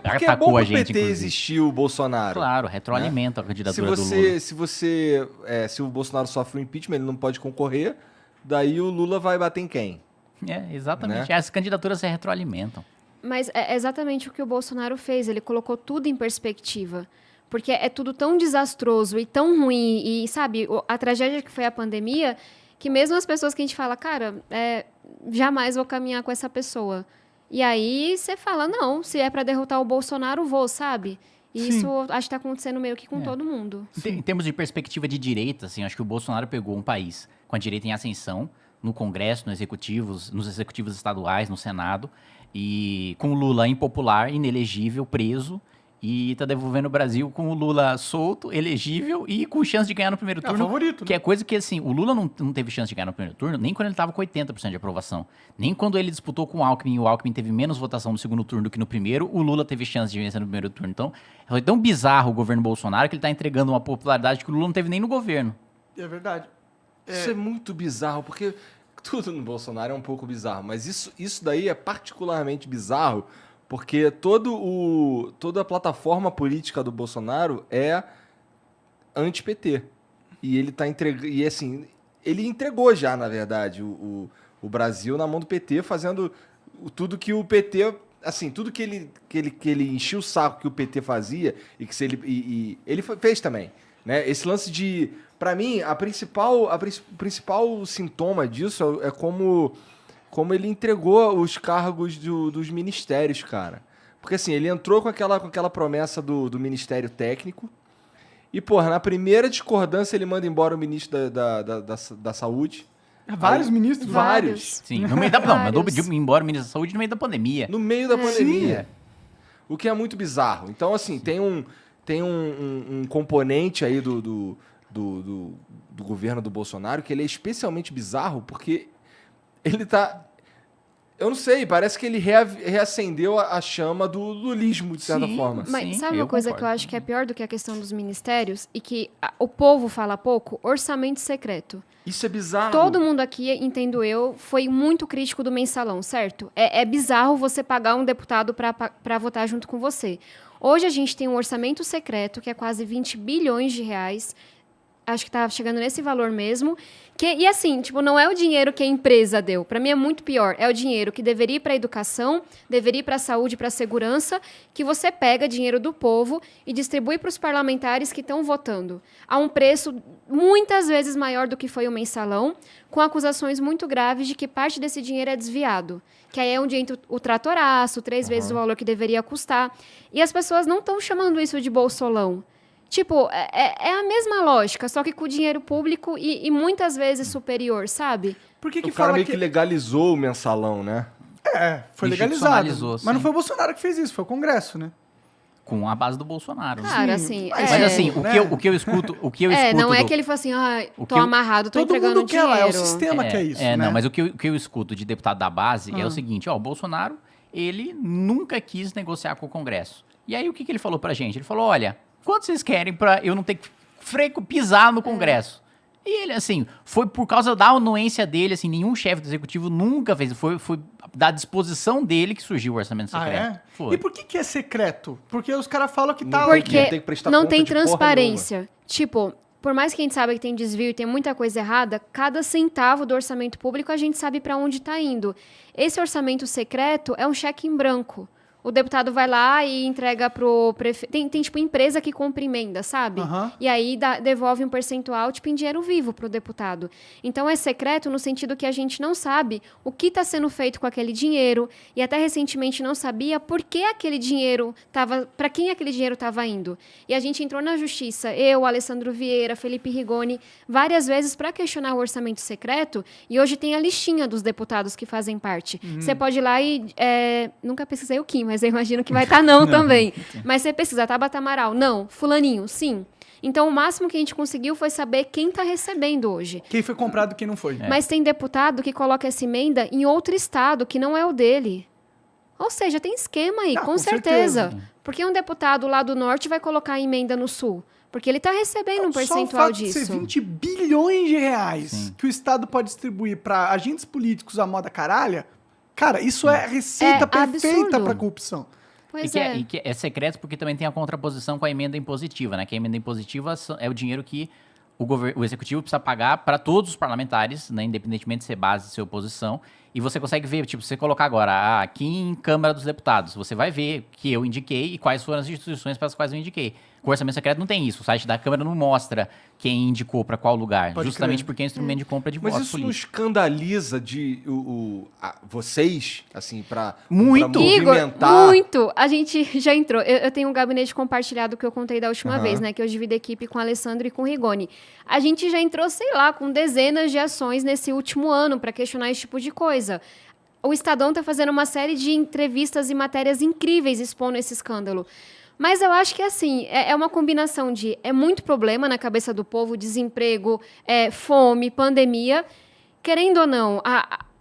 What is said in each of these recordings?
porque é bom pro PT existir o Bolsonaro. Claro, retroalimenta a candidatura do Lula. Se o Bolsonaro sofre um impeachment, ele não pode concorrer, daí o Lula vai bater em quem? Exatamente. Né? As candidaturas se retroalimentam. Mas é exatamente o que o Bolsonaro fez. Ele colocou tudo em perspectiva. Porque é tudo tão desastroso e tão ruim. E, sabe, a tragédia que foi a pandemia, que mesmo as pessoas que a gente fala, cara, jamais vou caminhar com essa pessoa. E aí você fala, não, se é para derrotar o Bolsonaro, vou, sabe? E Sim. Isso acho que está acontecendo meio que com todo mundo. Em termos de perspectiva de direita, assim, acho que o Bolsonaro pegou um país com a direita em ascensão, no Congresso, nos executivos estaduais, no Senado, e com o Lula impopular, inelegível, preso, e tá devolvendo o Brasil com o Lula solto, elegível e com chance de ganhar no primeiro turno. Favorito, né? Que é coisa que, assim, o Lula não teve chance de ganhar no primeiro turno, nem quando ele tava com 80% de aprovação. Nem quando ele disputou com o Alckmin e o Alckmin teve menos votação no segundo turno do que no primeiro, o Lula teve chance de vencer no primeiro turno. Então, foi tão bizarro o governo Bolsonaro que ele tá entregando uma popularidade que o Lula não teve nem no governo. É verdade. Isso é muito bizarro, porque tudo no Bolsonaro é um pouco bizarro, mas isso daí é particularmente bizarro, porque toda a plataforma política do Bolsonaro é anti-PT. E ele tá entregando. E assim, ele entregou já, na verdade, o Brasil na mão do PT, fazendo tudo que o PT. Assim, tudo que ele enchia o saco que o PT fazia, e que se ele. Ele fez também. Né? Esse lance de. Pra mim, o principal sintoma disso é como ele entregou os cargos dos ministérios, cara. Porque assim, ele entrou com aquela promessa do Ministério Técnico e, porra, na primeira discordância ele manda embora o ministro da Saúde. Vários ministros? Vários. Sim, no meio da... Não, mandou embora o ministro da Saúde no meio da pandemia. No meio da pandemia. O que é muito bizarro. Então, assim, tem um componente aí do governo do Bolsonaro que ele é especialmente bizarro porque ele tá... Eu não sei, parece que ele reacendeu a chama do lulismo, de certa forma. Mas sabe uma coisa que eu acho que é pior do que a questão dos ministérios e que o povo fala pouco? Orçamento secreto. Isso é bizarro. Todo mundo aqui, entendo eu, foi muito crítico do mensalão, certo? É bizarro você pagar um deputado para votar junto com você. Hoje a gente tem um orçamento secreto, que é quase 20 bilhões de reais. Acho que tá chegando nesse valor mesmo. E assim, tipo, não é o dinheiro que a empresa deu. Para mim é muito pior. É o dinheiro que deveria ir para a educação, deveria ir para a saúde, para a segurança, que você pega dinheiro do povo e distribui para os parlamentares que estão votando. A um preço muitas vezes maior do que foi o mensalão, com acusações muito graves de que parte desse dinheiro é desviado. Que aí é onde entra o tratoraço, 3 vezes o valor que deveria custar. E as pessoas não estão chamando isso de bolsolão. Tipo, é a mesma lógica, só que com dinheiro público e muitas vezes superior, sabe? Por que O cara meio que legalizou o mensalão, né? Foi legalizado. Mas sim. não foi o Bolsonaro que fez isso, foi o Congresso, né? Com a base do Bolsonaro. Cara, assim... mas Mas assim, né? o que eu escuto... não é que ele falou assim, tô amarrado, tô Todo entregando mundo quer dinheiro. lá, é o sistema que é isso, né? Não, mas o que eu escuto de deputado da base é o seguinte, o Bolsonaro, ele nunca quis negociar com o Congresso. E aí, o que ele falou pra gente? Ele falou, olha, quanto vocês querem pra eu não ter que pisar no Congresso? E ele, assim, foi por causa da anuência dele, assim, nenhum chefe do executivo nunca fez, foi da disposição dele que surgiu o orçamento secreto. E por que é secreto? Porque os caras falam que tá... Porque tem que prestar não conta tem de porra transparência. Tipo, por mais que a gente saiba que tem desvio e tem muita coisa errada, cada centavo do orçamento público a gente sabe para onde está indo. Esse orçamento secreto é um cheque em branco. O deputado vai lá e entrega pro prefeito. Tem tipo, empresa que compra emenda, sabe? E aí devolve um percentual, tipo, em dinheiro vivo pro deputado. Então, é secreto no sentido que a gente não sabe o que está sendo feito com aquele dinheiro e até recentemente não sabia por que aquele dinheiro estava... Para quem aquele dinheiro estava indo. E a gente entrou na justiça, eu, Alessandro Vieira, Felipe Rigoni, várias vezes para questionar o orçamento secreto e hoje tem a listinha dos deputados que fazem parte. Você pode ir lá e... nunca pesquisei o Kim, mas eu imagino que vai estar não também. Mas você pesquisa, Tabata Amaral, não. Fulaninho, sim. Então, o máximo que a gente conseguiu foi saber quem está recebendo hoje. Quem foi comprado e quem não foi. Mas tem deputado que coloca essa emenda em outro estado, que não é o dele. Ou seja, tem esquema aí, com certeza. Porque um deputado lá do norte vai colocar a emenda no sul? Porque ele está recebendo um percentual só o fato disso. de ser 20 bilhões de reais que o Estado pode distribuir para agentes políticos à moda caralha... Cara, isso é receita perfeita absurdo. pra corrupção. Pois E que é secreto porque também tem a contraposição com a emenda impositiva, né? Que a emenda impositiva é o dinheiro que o executivo precisa pagar para todos os parlamentares, né? Independentemente de ser base, de ser oposição. E você consegue ver, tipo, se você colocar agora aqui em Câmara dos Deputados, você vai ver que eu indiquei e quais foram as instituições para as quais eu indiquei. Com orçamento secreto não tem isso. O site da Câmara não mostra quem indicou para qual lugar. Pode Justamente crer. porque é instrumento de compra de Mas votos isso não políticos. escandaliza vocês, assim, pra Muito. Igor, movimentar... muito. A gente já entrou. Eu tenho um gabinete compartilhado que eu contei da última Aham. vez, né? Que eu divido a equipe com o Alessandro e com o Rigoni. A gente já entrou, sei lá, com dezenas de ações nesse último ano para questionar esse tipo de coisa. O Estadão está fazendo uma série de entrevistas e matérias incríveis expondo esse escândalo. Mas eu acho que, assim, é uma combinação de... É muito problema na cabeça do povo, desemprego, fome, pandemia. Querendo ou não,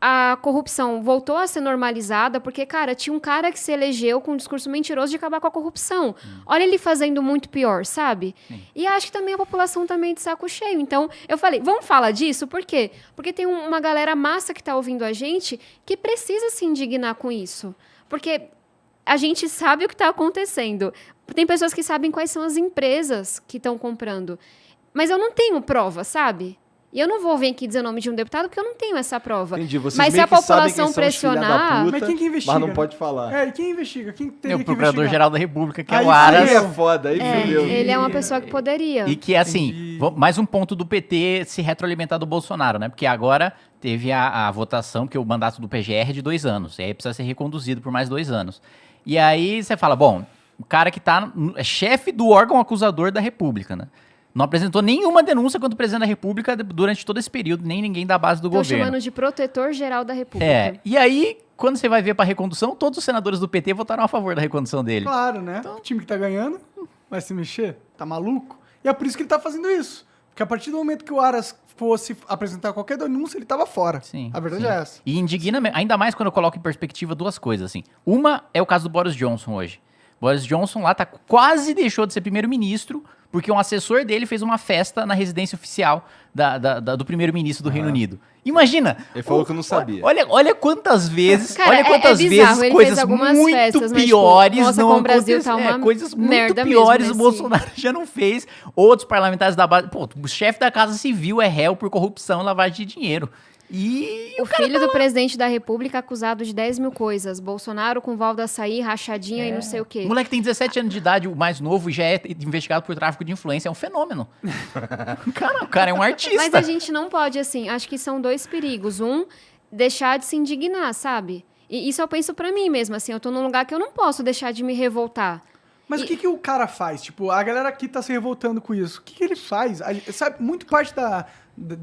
a corrupção voltou a ser normalizada porque, cara, tinha um cara que se elegeu com um discurso mentiroso de acabar com a corrupção. Olha ele fazendo muito pior, sabe? E acho que também a população também de saco cheio. Então, eu falei, vamos falar disso? Por quê? Porque tem uma galera massa que está ouvindo a gente que precisa se indignar com isso. Porque a gente sabe o que está acontecendo. Tem pessoas que sabem quais são as empresas que estão comprando. Mas eu não tenho prova, sabe? E eu não vou vir aqui dizer o nome de um deputado porque eu não tenho essa prova. Entendi, vocês Mas se meio a que sabem quem população são os filha da pressionar... puta, Mas quem que investiga? mas não né? pode falar. E quem investiga? Quem É teria o que Procurador-Geral da República, que é Aí o Aras. Aí é foda, aí fudeu. ele é uma pessoa que poderia. E que, assim, Entendi. mais um ponto do PT se retroalimentar do Bolsonaro, né? Porque agora teve a votação, que o mandato do PGR é de 2 anos. E aí precisa ser reconduzido por mais 2 anos. E aí você fala, bom, o cara que é chefe do órgão acusador da República, né? Não apresentou nenhuma denúncia contra o presidente da República durante todo esse período, nem ninguém da base do Estão governo. chamando de protetor-geral da República. E aí, quando você vai ver pra recondução, todos os senadores do PT votaram a favor da recondução dele. Claro, né? O time que tá ganhando vai se mexer? Tá maluco? E é por isso que ele tá fazendo isso. Porque a partir do momento que o Aras fosse apresentar qualquer denúncia, ele tava fora. Sim, A verdade sim. é essa. E indigna, ainda mais quando eu coloco em perspectiva 2 coisas, assim. Uma é o caso do Boris Johnson hoje. Boris Johnson lá quase deixou de ser primeiro-ministro porque um assessor dele fez uma festa na residência oficial do primeiro-ministro do Reino Unido. Imagina! Ele falou que não sabia. Olha quantas vezes, Cara, olha quantas é bizarro. vezes Ele coisas fez algumas muito festas, mas, tipo, piores mostra não como o Brasil aconteceram. tá uma Coisas muito merda piores mesmo o Bolsonaro já não fez. Outros parlamentares da base... Pô, o chefe da Casa Civil é réu por corrupção e lavagem de dinheiro. E O filho do presidente da República acusado de 10 mil coisas. Bolsonaro com Val do Açaí, rachadinha e não sei o quê. o moleque tem 17 anos de idade, o mais novo, e já é investigado por tráfico de influência. É um fenômeno. O cara é um artista. Mas a gente não pode, assim, acho que são 2 perigos. Um, deixar de se indignar, sabe? E isso eu penso pra mim mesmo, assim, eu tô num lugar que eu não posso deixar de me revoltar. Mas o que o cara faz? Tipo, a galera aqui tá se revoltando com isso. O que ele faz? Sabe, muito parte da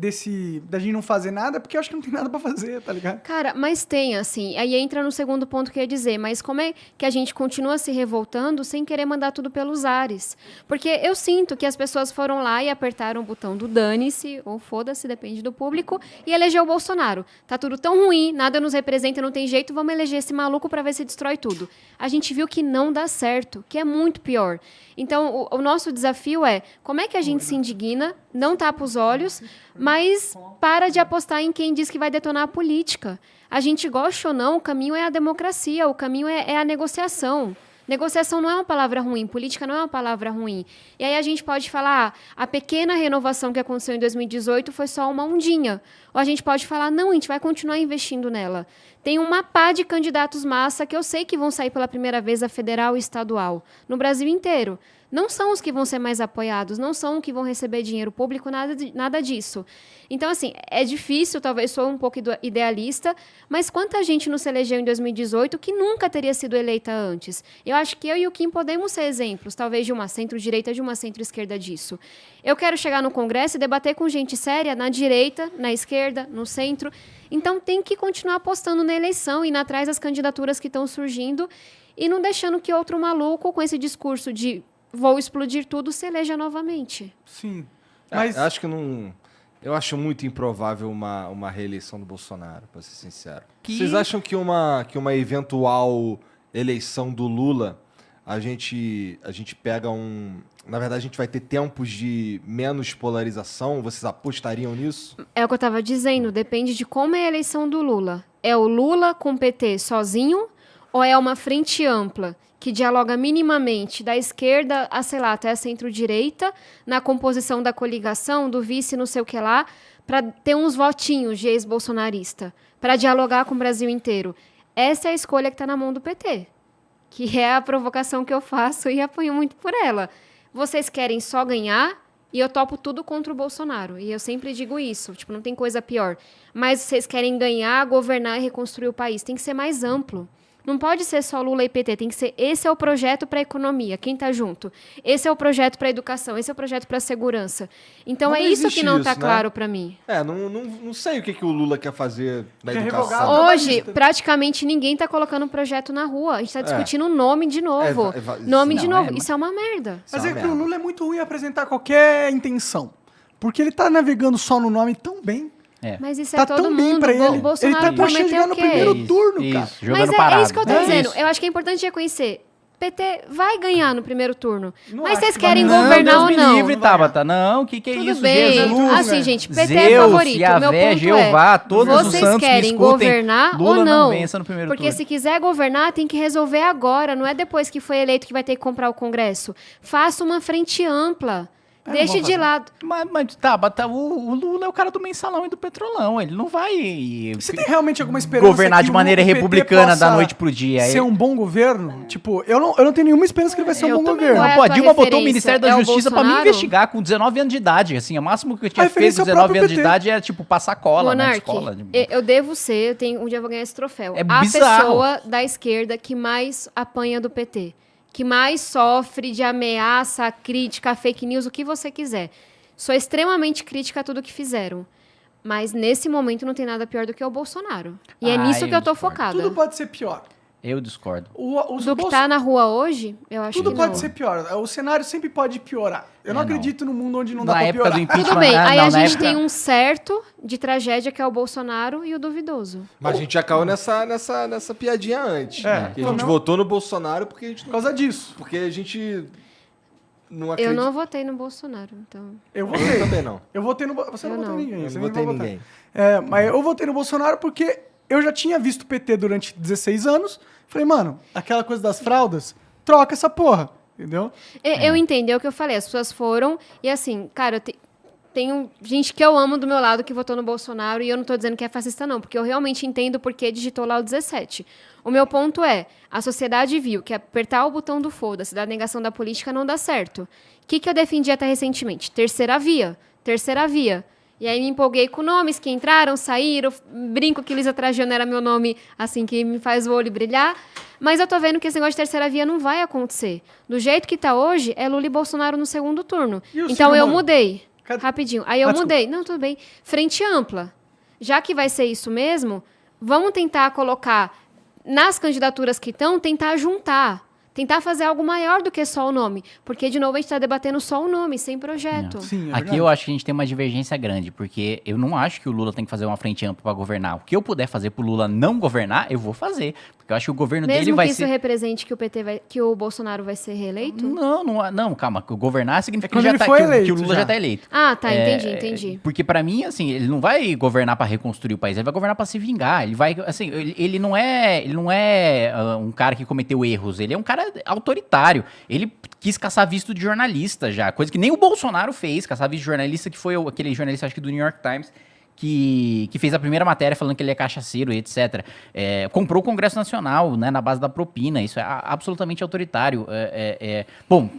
gente não fazer nada, porque eu acho que não tem nada pra fazer, tá ligado? Cara, mas tem, assim, aí entra no segundo ponto que eu ia dizer, mas como é que a gente continua se revoltando sem querer mandar tudo pelos ares? Porque eu sinto que as pessoas foram lá e apertaram o botão do dane-se, ou foda-se, depende do público, e elegeu o Bolsonaro. Tá tudo tão ruim, nada nos representa, não tem jeito, vamos eleger esse maluco pra ver se destrói tudo. A gente viu que não dá certo, que é muito pior. Então, o nosso desafio é, como é que a gente se indigna, não tapa os olhos, mas para de apostar em quem diz que vai detonar a política. A gente gosta ou não, o caminho é a democracia, o caminho é a negociação. Negociação não é uma palavra ruim, política não é uma palavra ruim. E aí a gente pode falar, a pequena renovação que aconteceu em 2018 foi só uma ondinha. Ou a gente pode falar, não, a gente vai continuar investindo nela. Tem uma pá de candidatos massa que eu sei que vão sair pela primeira vez a federal e estadual, no Brasil inteiro. Não são os que vão ser mais apoiados, não são os que vão receber dinheiro público, nada disso. Então, assim, é difícil, talvez sou um pouco idealista, mas quanta gente não se elegeu em 2018 que nunca teria sido eleita antes? Eu acho que eu e o Kim podemos ser exemplos, talvez de uma centro-direita, de uma centro-esquerda disso. Eu quero chegar no Congresso e debater com gente séria na direita, na esquerda, no centro. Então, tem que continuar apostando na eleição, indo atrás das candidaturas que estão surgindo e não deixando que outro maluco com esse discurso de vou explodir tudo, se eleja novamente. Sim. Mas... Mas acho que não... Eu acho muito improvável uma reeleição do Bolsonaro, pra ser sincero. Vocês acham que uma eventual eleição do Lula, a gente pega Na verdade, a gente vai ter tempos de menos polarização? Vocês apostariam nisso? É o que eu estava dizendo, depende de como é a eleição do Lula. É o Lula com o PT sozinho ou é uma frente ampla? que dialoga minimamente da esquerda a, sei lá, até a centro-direita, na composição da coligação, do vice não sei o que lá, para ter uns votinhos de ex-bolsonarista, para dialogar com o Brasil inteiro. Essa é a escolha que está na mão do PT, que é a provocação que eu faço e apanho muito por ela. Vocês querem só ganhar e eu topo tudo contra o Bolsonaro. E eu sempre digo isso, tipo, não tem coisa pior. Mas vocês querem ganhar, governar e reconstruir o país. Tem que ser mais amplo. Não pode ser só Lula e PT, tem que ser, esse é o projeto para a economia, quem tá junto. Esse é o projeto para a educação, esse é o projeto para a segurança. Então Mas é não isso que não existe tá isso, né? claro para mim. Não sei o que o Lula quer fazer na Quer educação. revogar Hoje, trabalhista. praticamente ninguém tá colocando um projeto na rua. A gente tá discutindo o nome de novo. Nome de não, novo. Isso é uma merda. Mas Isso é é uma que o merda. Lula é muito ruim em apresentar qualquer intenção. Porque ele tá navegando só no nome tão bem. Mas isso Tá é todo tão bem mundo. pra ele. Bolsonaro Ele tá puxando prometeu no o quê? primeiro turno, cara. Jogando Mas é parado. isso que eu tô É dizendo. isso. Eu acho que é importante reconhecer. PT vai ganhar no primeiro turno. Não Mas acho vocês que vai querem ganhar. governar Deus ou me não? livre, Não vai Tabata. Não, que é Tudo isso, bem. Jesus. Assim, gente, PT é Zeus, favorito. Meu Yahvé, ponto Jeová, todos os vocês santos me querem escutem. governar Lula ou não não? vença no primeiro Porque turno. se quiser governar, tem que resolver agora. Não é depois que foi eleito que vai ter que comprar o Congresso. Faça uma frente ampla. Deixe vou de fazer. lado. Mas Tabata, o Lula é o cara do mensalão e do petrolão. Ele não vai Você tem realmente alguma esperança governar que de o maneira PT republicana da possa noite pro dia. ser um bom governo? Tipo, eu não tenho nenhuma esperança que ele vai ser um Eu bom também governo. Qual é não. a Pô, a tua Dilma botou o referência? Ministério da É o Justiça pra me Bolsonaro? investigar com 19 anos de idade. Assim, o máximo que eu tinha A feito referência com é o 19 próprio anos de PT. idade é, tipo, passar cola na Monark, escola. eu devo ser, um dia eu vou ganhar esse troféu. É a bizarro. pessoa da esquerda que mais apanha do PT. Que mais sofre de ameaça, crítica, fake news, o que você quiser. Sou extremamente crítica a tudo que fizeram. Mas nesse momento não tem nada pior do que o Bolsonaro. E é nisso que eu tô discordo. focada. Tudo pode ser pior. Eu discordo. Do que tá na rua hoje, eu acho Tudo que pode não. ser pior. O cenário sempre pode piorar. Eu não não. acredito num mundo onde não dá Na pra época piorar. do impeachment... Tudo bem, aí não, a na gente época- tem um certo de tragédia que é o Bolsonaro e o duvidoso. Mas a gente já caiu nessa piadinha antes. É, Que a gente não. votou no Bolsonaro porque a gente Por causa disso. porque a gente não Eu acredita. não votei no Bolsonaro, então... Eu Eu votei. também não. Eu votei no... Você Eu não votou não. em ninguém. Eu Você não nem votei vai em votar. ninguém. É, mas eu votei no Bolsonaro porque eu já tinha visto o PT durante 16 anos. Falei, mano, aquela coisa das fraldas, troca essa porra. Entendeu? Eu entendo, é o que eu falei. As pessoas foram e assim, cara, tenho gente que eu amo do meu lado que votou no Bolsonaro e eu não tô dizendo que é fascista não, porque eu realmente entendo porque digitou lá o 17. O meu ponto é, a sociedade viu que apertar o botão do foda-se, da negação da política não dá certo. O que eu defendi até recentemente? Terceira via. E aí me empolguei com nomes que entraram, saíram, brinco que Luísa Trajano era meu nome, assim, que me faz o olho brilhar. Mas eu tô vendo que esse negócio de terceira via não vai acontecer. Do jeito que tá hoje, é Lula e Bolsonaro no segundo turno. E o Então Ciro eu Moro? mudei. Cadê? Rapidinho. Aí eu Desculpa. mudei. Não, tudo bem. Frente ampla. Já que vai ser isso mesmo, vamos tentar colocar nas candidaturas que estão, tentar juntar. Tentar fazer algo maior do que só o nome. Porque, de novo, a gente está debatendo só o nome, sem projeto. Sim, é Aqui verdade. eu acho que a gente tem uma divergência grande, porque eu não acho que o Lula tem que fazer uma frente ampla para governar. O que eu puder fazer pro Lula não governar, eu vou fazer. Porque eu acho que o governo dele Mesmo vai que isso ser... represente que que o Bolsonaro vai ser reeleito? Não, calma. Governar significa Quando que, ele for que eleito o Lula já. já tá eleito. Ah, tá, entendi. Porque pra mim, assim, ele não vai governar pra reconstruir o país, ele vai governar pra se vingar. Ele vai, assim, ele não é um cara que cometeu erros, ele é um cara autoritário. Ele quis caçar visto de jornalista já, coisa que nem o Bolsonaro fez, caçar visto de jornalista, que foi aquele jornalista, acho que do New York Times, que fez a primeira matéria falando que ele é cachaceiro e etc. Comprou o Congresso Nacional, né, na base da propina. Isso é absolutamente autoritário. Bom,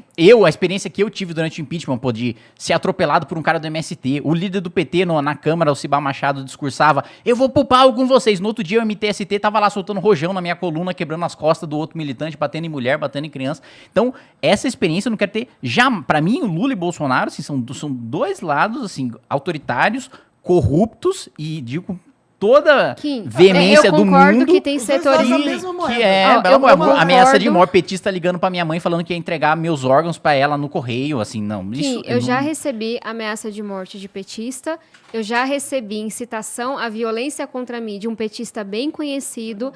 a experiência que eu tive durante o impeachment, de ser atropelado por um cara do MST, o líder do PT na Câmara, o Cibá Machado, discursava, eu vou pro pau com vocês. No outro dia o MTST tava lá soltando rojão na minha coluna, quebrando as costas do outro militante, batendo em mulher, batendo em criança. Então, essa experiência eu não quero ter. Já, pra mim, o Lula e Bolsonaro, assim, são dois lados, assim, autoritários, corruptos e digo toda Kim, veemência eu do concordo mundo que tem Os dois setores... lados da mesma moeda. que é Eu concordo. ameaça de morte, petista ligando pra minha mãe falando que ia entregar meus órgãos pra ela no correio, assim, não. Isso Kim, eu já recebi ameaça de morte de petista, eu já recebi incitação à violência contra mim de um petista bem conhecido.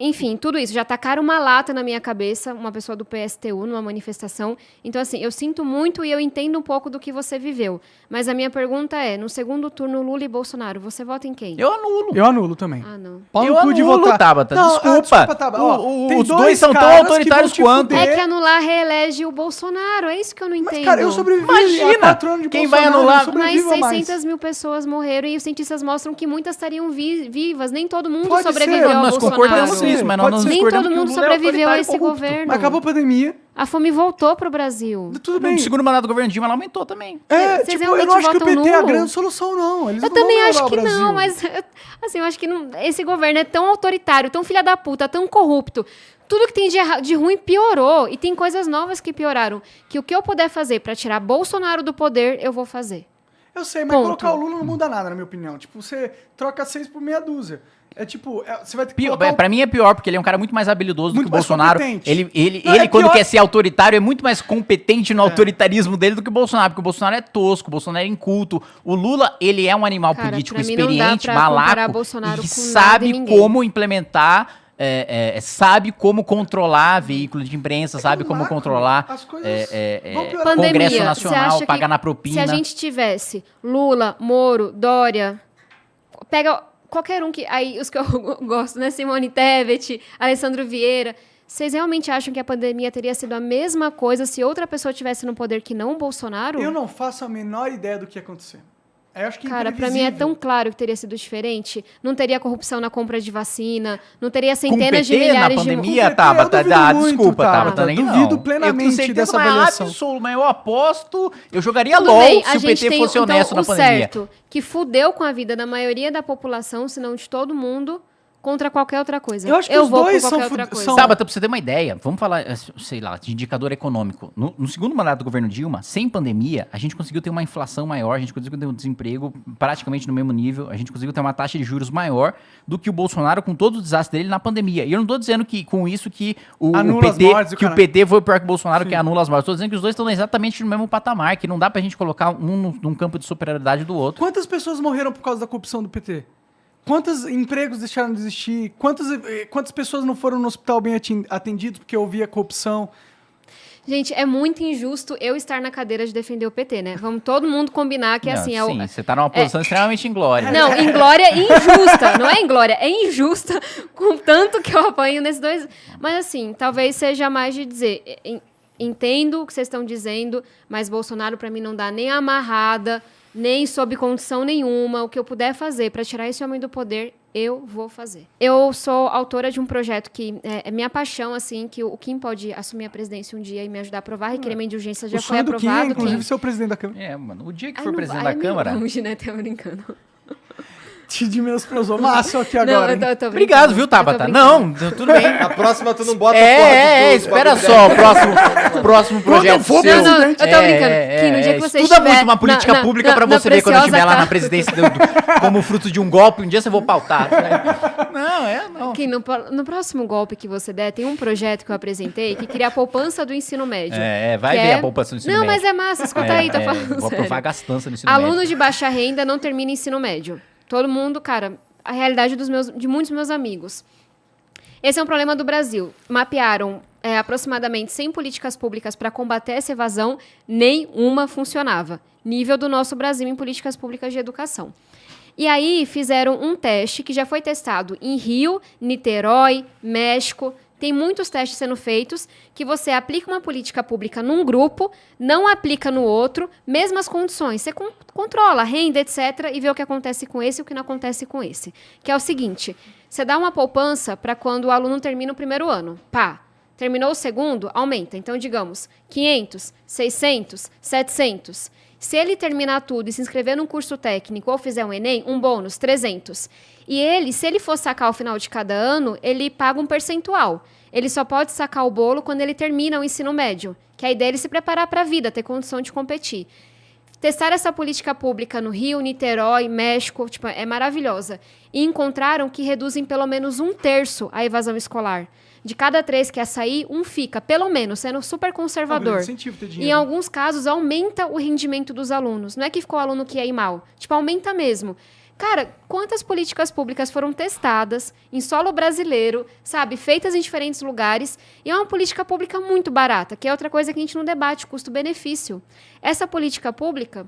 Enfim, tudo isso. Já tacaram uma lata na minha cabeça, uma pessoa do PSTU, numa manifestação. Então, assim, eu sinto muito e eu entendo um pouco do que você viveu. Mas a minha pergunta é, no segundo turno, Lula e Bolsonaro, você vota em quem? Eu anulo. Eu anulo também. Ah, não. Pau no Eu cu de anulo, votar. Tabata, Não, desculpa. Tabata. Ó, tem Os dois são tão caras que autoritários vão te quanto. fuder. É que anular reelege o Bolsonaro, é isso que eu não entendo. Mas, cara, eu sobrevivi Imagina, a 4 anos de quem Bolsonaro, vai anular- eu sobrevivo Mas a mais. 600 mil pessoas morreram e os cientistas mostram que muitas estariam vivas. Nem todo mundo Pode ser. sobreviveu ao Nós Bolsonaro. concordamos Pode nisso, ser, mas pode nós ser. não Nem discordamos todo que o mundo Lula é sobreviveu a autoritário esse e corrupto. governo. Mas acabou a pandemia. A fome voltou pro Brasil. Tudo No bem. segundo mandato do governo Dilma, ela aumentou também. Vocês Tipo, eu realmente não acho que o votam PT é a nulo? grande solução, não. Eles Eu não vão também melhorar acho o que Brasil. não, mas assim, eu acho que esse governo é tão autoritário, tão filha da puta, tão corrupto. Tudo que tem de ruim piorou e tem coisas novas que pioraram. Que o que eu puder fazer pra tirar Bolsonaro do poder, eu vou fazer. Eu sei, mas Ponto. colocar o Lula não muda nada, na minha opinião. Tipo, você troca 6 por meia dúzia. É tipo, você vai ter que colocar Pra mim é pior, porque ele é um cara muito mais habilidoso do Muito que o mais Bolsonaro. competente. Ele Não, é quando pior- quer ser autoritário, é muito mais competente no autoritarismo dele do que o Bolsonaro, porque o Bolsonaro é tosco, o Bolsonaro é inculto. O Lula, ele é um animal Cara, político pra mim não dá experiente, pra comparar malaco, Bolsonaro e com nada e sabe ninguém. como implementar, sabe como controlar veículo de imprensa, sabe como macro, controlar as coisas vão piorar. Pandemia, Congresso você Nacional, acha que pagar na Se propina. a gente tivesse Lula, Moro, Dória, pega qualquer um que... Aí, os que eu gosto, né? Simone Tebet, Alessandro Vieira. Vocês realmente acham que a pandemia teria sido a mesma coisa se outra pessoa tivesse no poder que não o Bolsonaro? Eu não faço a menor ideia do que ia acontecer. Eu acho que é Cara, pra mim é tão claro que teria sido diferente. Não teria corrupção na compra de vacina, não teria centenas de PT na milhares de... pandemia, Com PT, Tabata, eu duvido muito, desculpa, Tabata. Tabata, nem Duvido não. plenamente Eu tenho certeza, dessa mas avaliação. absoluto, mas eu aposto, eu jogaria Tudo LOL bem, se o PT fosse então, honesto na o pandemia. certo, que fudeu com a vida da maioria da população, se não de todo mundo, contra qualquer outra coisa. Eu acho que os vou dois por qualquer são outra fu- coisa. são- Tabata, pra você ter uma ideia, vamos falar, sei lá, de indicador econômico. No segundo mandato do governo Dilma, sem pandemia, a gente conseguiu ter uma inflação maior, a gente conseguiu ter um desemprego praticamente no mesmo nível, a gente conseguiu ter uma taxa de juros maior do que o Bolsonaro com todo o desastre dele na pandemia. E eu não tô dizendo que com isso que o Anula as PT, mortes, o que o cara. PT foi pior que o Bolsonaro, Sim. que anula as mortes. Tô dizendo que os dois estão exatamente no mesmo patamar, que não dá pra gente colocar um num campo de superioridade do outro. Quantas pessoas morreram por causa da corrupção do PT? Quantos empregos deixaram de existir? Quantas pessoas não foram no hospital bem atendidos porque havia corrupção? Gente, é muito injusto eu estar na cadeira de defender o PT, né? Vamos todo mundo combinar que Não, assim... sim, você tá numa posição extremamente inglória. Não, inglória injusta. Não é inglória, é injusta com tanto que eu apanho nesses dois. Mas assim, talvez seja mais de dizer... Entendo o que vocês estão dizendo, mas Bolsonaro pra mim não dá nem amarrada, nem sob condição nenhuma. O que eu puder fazer pra tirar esse homem do poder, eu vou fazer. Eu sou autora de um projeto que é minha paixão, assim, que o Kim pode assumir a presidência um dia e me ajudar a aprovar. Requerimento de urgência já O foi sonho do Kim é, aprovado. inclusive, ser o presidente da Câmara. É, mano, o dia que Ai, for não presidente vai, da é meio Câmara... longe, né? Tô brincando. Te menosprezou. Massa aqui Não, agora. eu tô brincando. Obrigado, viu, Eu tô Tabata? brincando. Não, tudo bem. A próxima tu não bota a porra do Espera bagulho só, dela. o próximo projeto for seu. Não, eu tô brincando. Que no dia que você Estuda estiver muito uma política na- pública na- pra na você ver quando eu preciosa estiver lá na ca- presidência como fruto de um golpe. Um dia você vou pautar. Não. Kim, no próximo golpe que você der, tem um projeto que eu apresentei que queria a poupança do ensino médio. Vai que ver a poupança do ensino Não, médio. mas é massa, escuta aí, tô falando Vou sério. aprovar a gastança no ensino Aluno médio. de baixa renda não termina ensino médio. Todo mundo, cara, a realidade de muitos meus amigos. Esse é um problema do Brasil. Mapearam aproximadamente 100 políticas públicas para combater essa evasão, nenhuma funcionava. Nível do nosso Brasil em políticas públicas de educação. E aí fizeram um teste que já foi testado em Rio, Niterói, México. Tem muitos testes sendo feitos que você aplica uma política pública num grupo, não aplica no outro, mesmas condições. Você controla a renda, etc., e vê o que acontece com esse e o que não acontece com esse. Que é o seguinte, você dá uma poupança para quando o aluno termina o primeiro ano. Pá, terminou o segundo, aumenta. Então, digamos, 500, 600, 700. Se ele terminar tudo e se inscrever num curso técnico ou fizer um Enem, um bônus, 300. E ele, se ele for sacar ao final de cada ano, ele paga um percentual. Ele só pode sacar o bolo quando ele termina o ensino médio, que a ideia é ele se preparar para a vida, ter condição de competir. Testar essa política pública no Rio, Niterói, México, é maravilhosa. E encontraram que reduzem pelo menos 1/3 a evasão escolar. De cada 3 que quer sair, 1 fica, pelo menos, sendo super conservador. Incentivo ter E em dinheiro. alguns casos, aumenta o rendimento dos alunos. Não é que ficou o aluno que ia ir mal. Aumenta mesmo. Cara, quantas políticas públicas foram testadas em solo brasileiro, sabe? Feitas em diferentes lugares. E é uma política pública muito barata, que é outra coisa que a gente não debate, custo-benefício. Essa política pública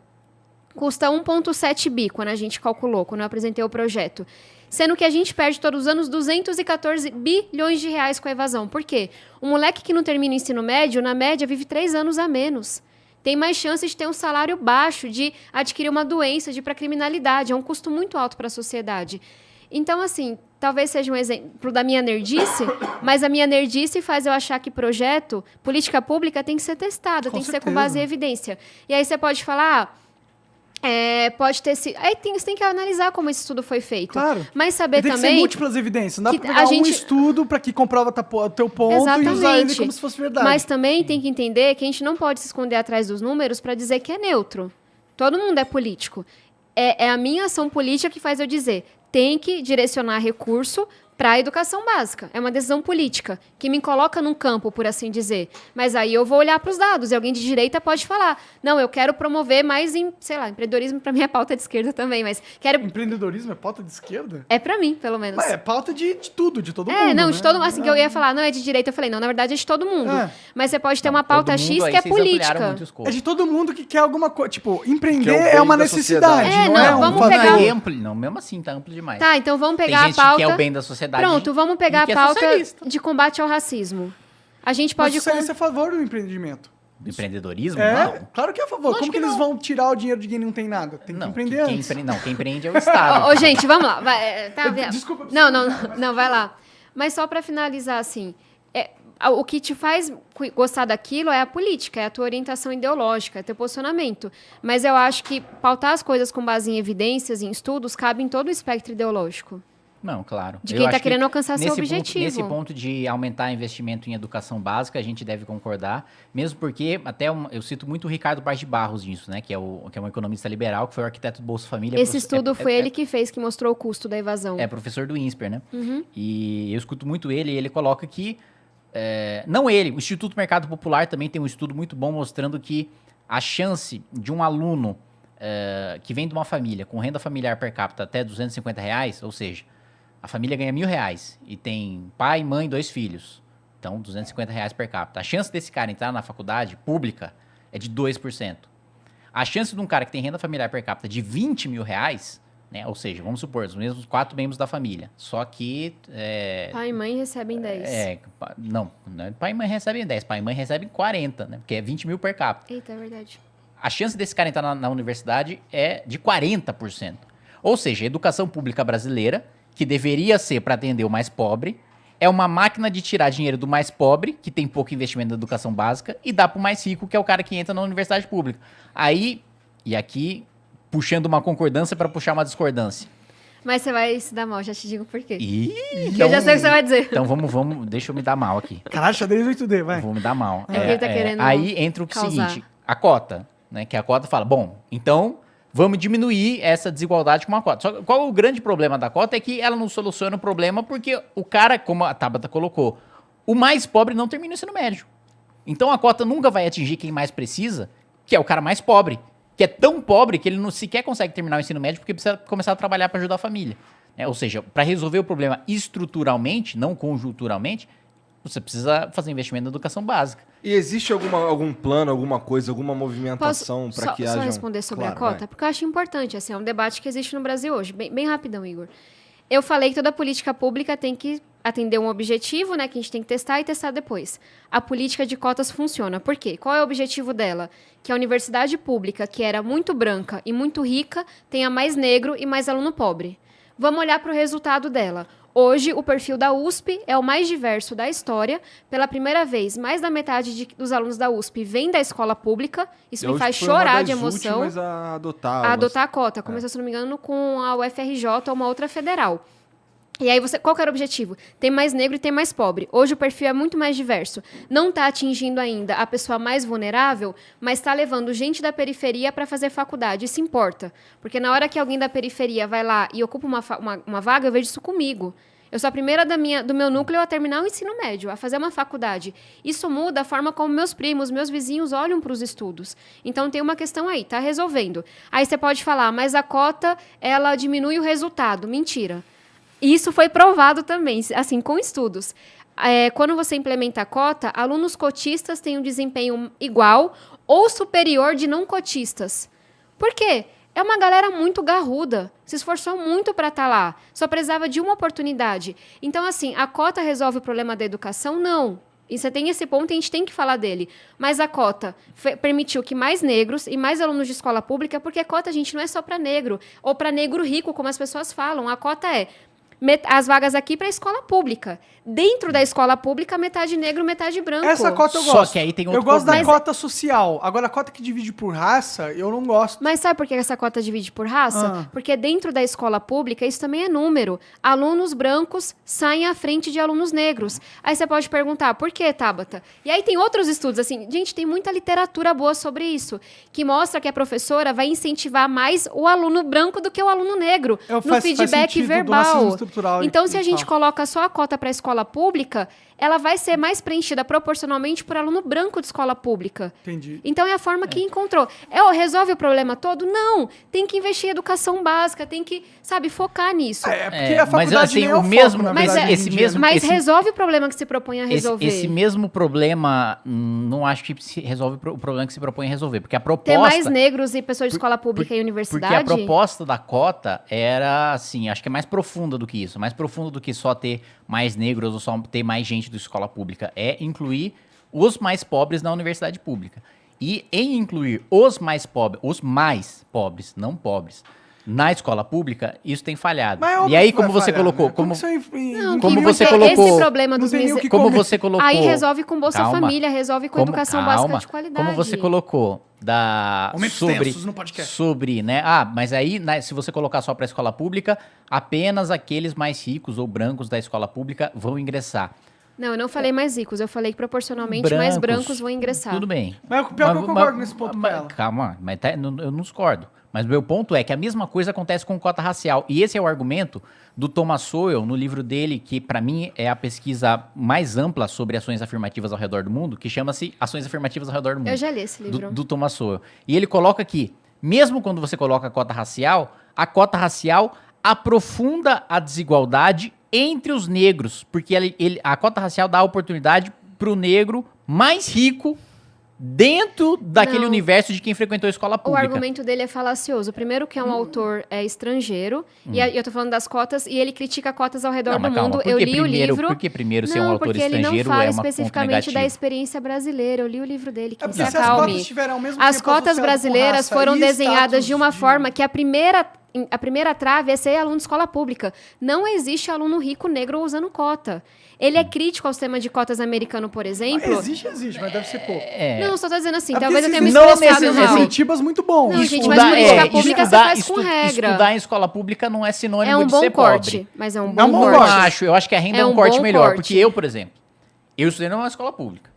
custa 1,7 bi, quando a gente calculou, quando eu apresentei o projeto. Sendo que a gente perde todos os anos 214 bilhões de reais com a evasão. Por quê? O moleque que não termina o ensino médio, na média, vive 3 anos a menos. Tem mais chance de ter um salário baixo, de adquirir uma doença, de ir para a criminalidade. É um custo muito alto para a sociedade. Então, assim, talvez seja um exemplo da minha nerdice, mas a minha nerdice faz eu achar que projeto, política pública, tem que ser testada, tem que ser com base em evidência. E aí você pode falar... pode ter sido... Aí você tem que analisar como esse estudo foi feito. Claro. Mas saber Tem que também... ser múltiplas evidências. Não dá que pra pegar a gente- um estudo pra que comprova o teu ponto e usar ele como se fosse verdade. Mas também tem que entender que a gente não pode se esconder atrás dos números para dizer que é neutro. Todo mundo é político. É a minha ação política que faz eu dizer, tem que direcionar recurso para a educação básica. É uma decisão política, que me coloca num campo, por assim dizer. Mas aí eu vou olhar para os dados, e alguém de direita pode falar, não, eu quero promover mais, sei lá, empreendedorismo para mim é pauta de esquerda também, mas quero... Empreendedorismo é pauta de esquerda? É para mim, pelo menos. Mas é pauta de tudo, de todo mundo. Não, né? de todo mundo. Assim que eu ia falar, não, é de direita. Eu falei, não, na verdade é de todo mundo. É. Mas você pode ter uma pauta Todo X mundo, que aí é vocês ampliaram política. muito o escopo. É de todo mundo que quer alguma coisa. Tipo, empreender Que é o é bem uma da necessidade, sociedade. não É, é não, um vamos favor. pegar- É amplo, não, mesmo assim tá amplo demais. Tá, então vamos Tem pegar gente a pauta... que quer o bem da sociedade. Pronto, vamos pegar e a que é pauta socialista. de combate ao racismo. A gente Mas pode... o socialista é a favor do empreendimento. Do empreendedorismo? É, Não. claro que é a favor. Lógico Como que que eles não. vão tirar o dinheiro de quem não tem nada? Tem que Não, empreender quem antes. quem empreende é o Estado. Ô, gente, vamos lá. Desculpa. Não, vai lá. Mas só para finalizar, assim, o que te faz gostar daquilo é a política, é a tua orientação ideológica, é teu posicionamento. Mas eu acho que pautar as coisas com base em evidências, em estudos, cabe em todo o espectro ideológico. Não, claro. De Eu quem tá acho que querendo alcançar seu nesse objetivo. Nesse ponto de aumentar investimento em educação básica, a gente deve concordar, mesmo porque até eu cito muito o Ricardo Paz de Barros nisso, né, que é um economista liberal, que foi o arquiteto do Bolsa Família. Esse estudo foi ele que fez, que mostrou o custo da evasão. É professor do INSPER, né? Uhum. E eu escuto muito ele, e ele coloca que não ele, o Instituto Mercado Popular também tem um estudo muito bom mostrando que a chance de um aluno que vem de uma família com renda familiar per capita até R$250, ou seja, a família ganha R$1.000 e tem pai, mãe, 2 filhos. Então, R$250 per capita. A chance desse cara entrar na faculdade pública é de 2%. A chance de um cara que tem renda familiar per capita de R$20.000, né? Ou seja, vamos supor, os mesmos 4 membros da família. Só que... Pai e mãe recebem 10. Não, pai e mãe recebem 10, pai e mãe recebem 40, né? Porque é 20 mil per capita. Eita, é verdade. A chance desse cara entrar na universidade é de 40%. Ou seja, a educação pública brasileira, que deveria ser para atender o mais pobre, é uma máquina de tirar dinheiro do mais pobre, que tem pouco investimento na educação básica, e dá para o mais rico, que é o cara que entra na universidade pública. Aí, e aqui, puxando uma concordância para puxar uma discordância. Mas você vai se dar mal, já te digo por quê. Então, Eu já sei o que você vai dizer. Então vamos, deixa eu me dar mal aqui. Caralho, xadrez 8D, vai. Eu vou me dar mal. É que ele tá querendo Aí entra o causar. seguinte, a cota, né? Que a cota fala, bom, então vamos diminuir essa desigualdade com uma cota. Só que qual é o grande problema da cota? É que ela não soluciona o problema porque o cara, como a Tabata colocou, o mais pobre não termina o ensino médio. Então a cota nunca vai atingir quem mais precisa, que é o cara mais pobre, que é tão pobre que ele não sequer consegue terminar o ensino médio porque precisa começar a trabalhar para ajudar a família. Ou seja, para resolver o problema estruturalmente, não conjunturalmente, você precisa fazer investimento na educação básica. E existe algum plano, alguma coisa, alguma movimentação para que só haja... responder sobre a Claro, cota? Porque eu acho importante, assim, é um debate que existe no Brasil hoje. Bem rapidão, Igor. Eu falei que toda política pública tem que atender um objetivo, né, que a gente tem que testar e testar depois. A política de cotas funciona. Por quê? Qual é o objetivo dela? Que a universidade pública, que era muito branca e muito rica, tenha mais negro e mais aluno pobre. Vamos olhar para o resultado dela. Hoje, o perfil da USP é o mais diverso da história. Pela primeira vez, mais da metade dos alunos da USP vem da escola pública. Isso me faz chorar de emoção. A adotar. A adotar a cota. Começou, se não me engano, com a UFRJ ou uma outra federal. E aí, qual que era o objetivo? Tem mais negro e tem mais pobre. Hoje o perfil é muito mais diverso. Não está atingindo ainda a pessoa mais vulnerável, mas está levando gente da periferia para fazer faculdade. Isso importa. Porque na hora que alguém da periferia vai lá e ocupa uma vaga, eu vejo isso comigo. Eu sou a primeira do meu núcleo a terminar o ensino médio, a fazer uma faculdade. Isso muda a forma como meus primos, meus vizinhos olham para os estudos. Então, tem uma questão aí, tá resolvendo. Aí você pode falar, mas a cota, ela diminui o resultado. Mentira. Isso foi provado também, assim, com estudos. Quando você implementa a cota, alunos cotistas têm um desempenho igual ou superior de não cotistas. Por quê? É uma galera muito garruda, se esforçou muito para estar lá, só precisava de uma oportunidade. Então, assim, a cota resolve o problema da educação? Não. E você tem esse ponto e a gente tem que falar dele. Mas a cota permitiu que mais negros e mais alunos de escola pública, porque a cota, gente, não é só para negro, ou para negro rico, como as pessoas falam. A cota é as vagas aqui para a escola pública. Dentro da escola pública, metade negro, metade branco. Essa cota eu Só gosto. que aí tem outro eu gosto problema. da cota social. Agora, a cota que divide por raça, eu não gosto. Mas sabe por que essa cota divide por raça? Porque dentro da escola pública, isso também é número. Alunos brancos saem à frente de alunos negros. Aí você pode perguntar, por que, Tabata? E aí tem outros estudos, assim, gente, tem muita literatura boa sobre isso, que mostra que a professora vai incentivar mais o aluno branco do que o aluno negro, no feedback verbal. Então, se a gente coloca só a cota para a escola pública, ela vai ser mais preenchida proporcionalmente por aluno branco de escola pública. Entendi. Então, é a forma que encontrou. Resolve o problema todo? Não. Tem que investir em educação básica, tem que, sabe, focar nisso. Porque a faculdade mas, assim, nem é o mesmo, foco, na mas verdade, esse hoje em dia, mesmo- né? Mas resolve o problema que se propõe a resolver. Esse mesmo problema, não acho que se resolve o problema que se propõe a resolver. Porque a proposta... Ter mais negros e pessoas de escola pública e universidade? Porque a proposta da cota era, assim, acho que é mais profunda do que isso. Mais profunda do que só ter mais negros ou só ter mais gente da escola pública. É incluir os mais pobres na universidade pública. E em incluir os mais pobres, não pobres, na escola pública, isso tem falhado. Mas é óbvio E aí, que vai como você falhar, colocou... né? Como, que você Não, como que você porque colocou- esse problema dos não tem nem o que como comer. você colocou... Aí resolve com Bolsa Calma. Família, resolve com educação básica de qualidade. Como você colocou Momentos sobre, tensos no podcast. sobre, né? Mas aí, se você colocar só para a escola pública, apenas aqueles mais ricos ou brancos da escola pública vão ingressar. Não, eu não falei mais ricos, eu falei que proporcionalmente mais brancos vão ingressar. Tudo bem. Mas pior que eu concordo nesse ponto com ela. Calma, mas eu não discordo. Mas o meu ponto é que a mesma coisa acontece com cota racial. E esse é o argumento do Thomas Sowell, no livro dele, que para mim é a pesquisa mais ampla sobre ações afirmativas ao redor do mundo, que chama-se Ações Afirmativas ao Redor do Mundo. Eu já li esse livro. Do Thomas Sowell. E ele coloca que, mesmo quando você coloca a cota racial aprofunda a desigualdade entre os negros, porque a cota racial dá a oportunidade para o negro mais rico dentro daquele Não. universo de quem frequentou a escola O pública. argumento dele é falacioso. Primeiro que é um autor estrangeiro, e eu tô falando das cotas, e ele critica cotas ao redor Não, do mas calma, mundo. por Eu que li o primeiro- livro. por que primeiro ser um Não, autor porque ele não estrangeiro fala é uma ponto especificamente da negativo? experiência brasileira. Eu li o livro dele, que É porque se se as acalme. cotas tiverem ao mesmo As tempo cotas associado com brasileiras raça foram e desenhadas status de uma forma que a primeira trave é ser aluno de escola pública. Não existe aluno rico negro usando cota. Ele é crítico ao sistema de cotas americano, por exemplo. Existe, mas deve ser pouco. Não, só tô dizendo assim, É porque talvez eu tenha me existem expressado necessariamente- mal. incentivos muito bons. Não, gente, mas política pública você faz com regra. Estudar em escola pública não é sinônimo É um de bom ser corte, pobre. mas é um É um bom bom Eu corte. corte. acho que a renda é É um um corte bom melhor. corte. Porque eu, por exemplo, eu estudei numa escola pública.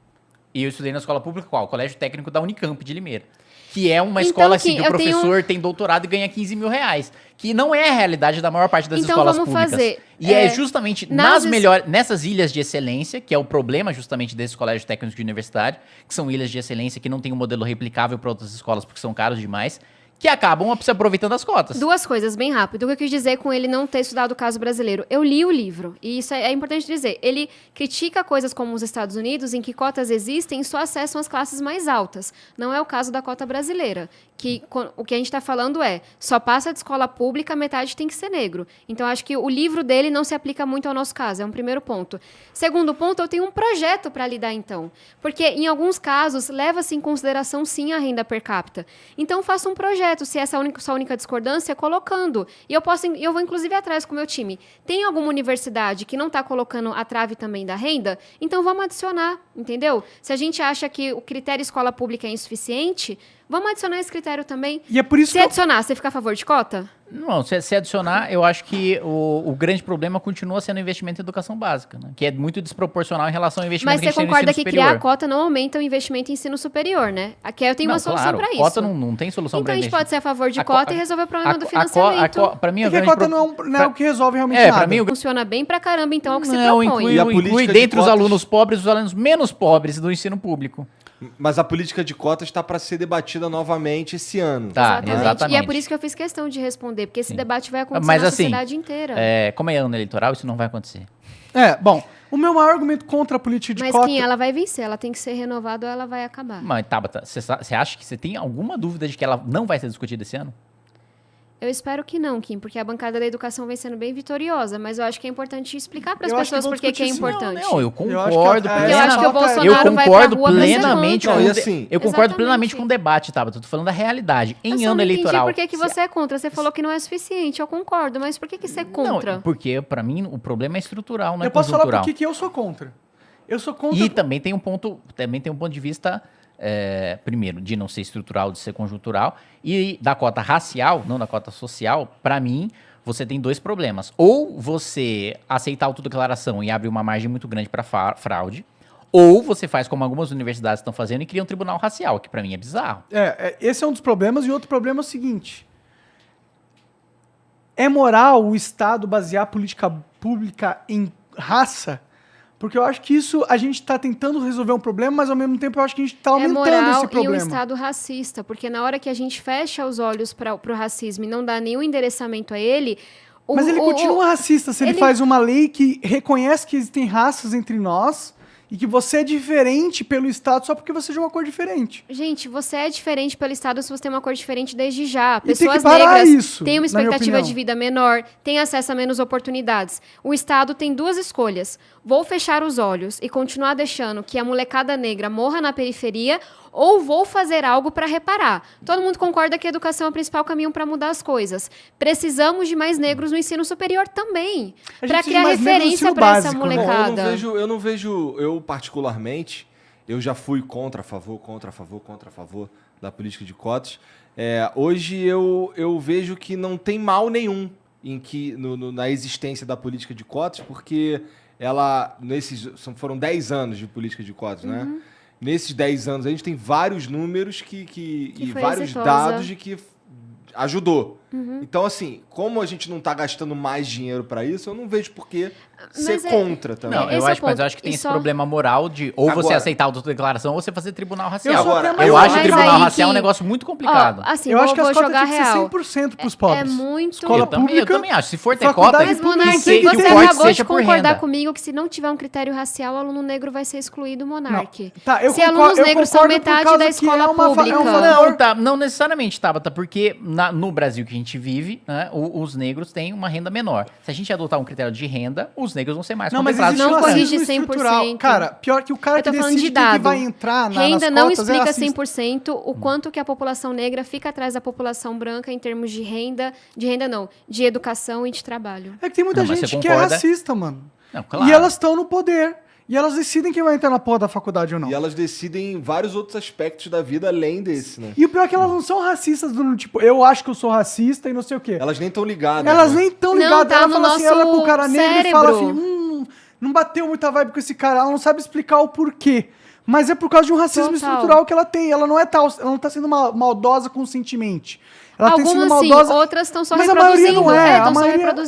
E eu estudei na escola pública qual? Colégio Técnico da Unicamp de Limeira. Que é uma Então, escola assim, Kim, que o eu tenho professor tem doutorado e ganha 15 mil reais. Que não é a realidade da maior parte das Então, escolas vamos públicas. fazer, E é justamente nas nessas ilhas de excelência, que é o problema justamente desses colégios técnicos de universidade, que são ilhas de excelência que não tem um modelo replicável para outras escolas porque são caros demais, que acabam se aproveitando das cotas. Duas coisas, bem rápido. O que eu quis dizer com ele não ter estudado o caso brasileiro. Eu li o livro, e isso é importante dizer. Ele critica coisas como os Estados Unidos, em que cotas existem e só acessam as classes mais altas. Não é o caso da cota brasileira. O que a gente está falando é, só passa de escola pública, metade tem que ser negro. Então, acho que o livro dele não se aplica muito ao nosso caso, é um primeiro ponto. Segundo ponto, eu tenho um projeto para lidar, então. Porque, em alguns casos, leva-se em consideração, sim, a renda per capita. Então, faça um projeto, se essa é a sua única discordância, colocando. E eu vou, inclusive, atrás com o meu time. Tem alguma universidade que não está colocando a trave também da renda? Então, vamos adicionar, entendeu? Se a gente acha que o critério escola pública é insuficiente, Vamos adicionar esse critério também. E é por isso Se que eu... adicionar, você fica a favor de cota? Não, se adicionar, eu acho que o grande problema continua sendo o investimento em educação básica, né? Que é muito desproporcional em relação ao investimento Mas que a você gente tem no concorda ensino que superior. criar a cota não aumenta o investimento em ensino superior, né? Aqui eu tenho uma solução claro, para isso. cota não tem solução Então para a gente pode ser a favor de A cota co- e resolver o problema do a financiamento. Para mim, É o que a grande cota não é o que resolve realmente nada. pra mim, Funciona bem pra caramba, então, é o que se não, propõe. E a inclui política de dentre os cotas- alunos pobres, os alunos menos pobres do ensino público. Mas a política de cotas está para ser debatida novamente esse ano. Tá, E é exatamente. por isso que eu fiz questão de responder, porque esse debate vai acontecer Mas na assim, sociedade inteira. Como é ano eleitoral, isso não vai acontecer. Bom, o meu maior argumento contra a política de Mas cota... quem ela vai vencer, ela tem que ser renovada ou ela vai acabar. Mas, Tabata, você acha que você tem alguma dúvida de que ela não vai ser discutida esse ano? Eu espero que não, Kim, porque a bancada da educação vem sendo bem vitoriosa, mas eu acho que é importante explicar para as Eu acho que pessoas vão por que é discutir sim. importante. Não, eu Eu concordo. acho que Porque eu acho que o Bolsonaro Eu vai pra concordo rua pra ser plenamente contra. Não, e com assim- eu concordo Exatamente. plenamente com o debate, Tabata. Eu tô falando da realidade. Eu Em só ano não entendi eleitoral. por que você é contra. Você falou que não é suficiente, eu concordo, mas por que ser contra? Não, porque pra mim o problema é estrutural, não é Eu posso falar conjuntural. por que eu sou contra. Eu sou contra... E também tem um ponto de vista, primeiro, de não ser estrutural, de ser conjuntural, e da cota racial, não da cota social, pra mim, você tem dois problemas. Ou você aceita a autodeclaração e abre uma margem muito grande pra fraude, ou você faz como algumas universidades estão fazendo e cria um tribunal racial, que pra mim é bizarro. Esse é um dos problemas, e outro problema é o seguinte. É moral o Estado basear a política pública em raça? Porque eu acho que isso, a gente está tentando resolver um problema, mas ao mesmo tempo eu acho que a gente está É aumentando moral esse e um problema. Estado racista, porque na hora que a gente fecha os olhos para o racismo e não dá nenhum endereçamento a ele... Mas ele continua racista se ele faz uma lei que reconhece que existem raças entre nós e que você é diferente pelo Estado só porque você é de uma cor diferente. Gente, você é diferente pelo Estado se você tem uma cor diferente desde já. tem que Pessoas parar negras isso, têm uma na minha expectativa opinião. de vida menor, têm acesso a menos oportunidades. O Estado tem duas escolhas. Vou fechar os olhos e continuar deixando que a molecada negra morra na periferia ou vou fazer algo para reparar. Todo mundo concorda que a educação é o principal caminho para mudar as coisas. Precisamos de mais negros no ensino superior também, A gente para precisa de criar mais negros no referência ensino para essa básico, né? Bom, molecada. eu não vejo, eu particularmente, eu já fui contra, a favor da política de cotas. Hoje eu vejo que não tem mal nenhum na existência da política de cotas, porque foram 10 anos de política de cotas, né? Nesses 10 anos a gente tem vários números e foi vários exitosa. dados de que ajudou. Então, assim, como a gente não está gastando mais dinheiro para isso, eu não vejo por que ser contra também. Não, Esse é o mas ponto. eu acho que tem E esse só- problema moral de ou você Agora- aceitar a autodeclaração ou você fazer tribunal Eu racial. sou até mais Eu acho Mas que tribunal aí racial é um que- negócio muito complicado. Ó, assim, Eu acho que vou as cotas jogar tinham que ser real. 100% para os pobres. É muito... Escola eu pública, também acho. Se for ter faculdade cota, Mas, pública, Monark, que você o corte acabou seja de por concordar renda. comigo que se não tiver um critério racial, o aluno negro vai ser excluído, Monark. Tá, eu Se concordo- alunos eu negros são concordo por metade causa da que escola é uma fa- é um pública. fator- Não necessariamente, Tabata, porque no Brasil que a gente vive, né, os negros têm uma renda menor. Se a gente adotar um critério de renda, os negros vão ser mais Não, mas contemplados. existe Não um corrige racismo 100%. estrutural. Cara, pior que o cara Eu que tô falando decide de quem que dado. vai entrar Renda nas não cotas explica é racista. 100% o quanto que a população negra fica atrás da população branca em termos de renda não, de educação e de trabalho. É que tem muita Não, mas gente você que é concorda? racista, mano. Não, claro. E elas estão no poder. E elas decidem quem vai entrar na porra da faculdade ou não. E elas decidem vários outros aspectos da vida além desse, né? E o pior é que elas não são racistas do tipo, eu acho que eu sou racista e não sei o quê. Elas nem estão ligadas. Elas né? nem estão Não, ligadas. tá Ela no fala assim, nosso ela olha pro cara negro e fala cérebro. assim, não bateu muita vibe com esse cara. Ela não sabe explicar o porquê. Mas é por causa de um racismo Total. estrutural que ela tem. Ela não tá sendo maldosa conscientemente. Ela tem sido Algumas sim, maldosa. outras estão só Mas a reproduzindo. maioria não é. A Estão só maioria- reproduzindo.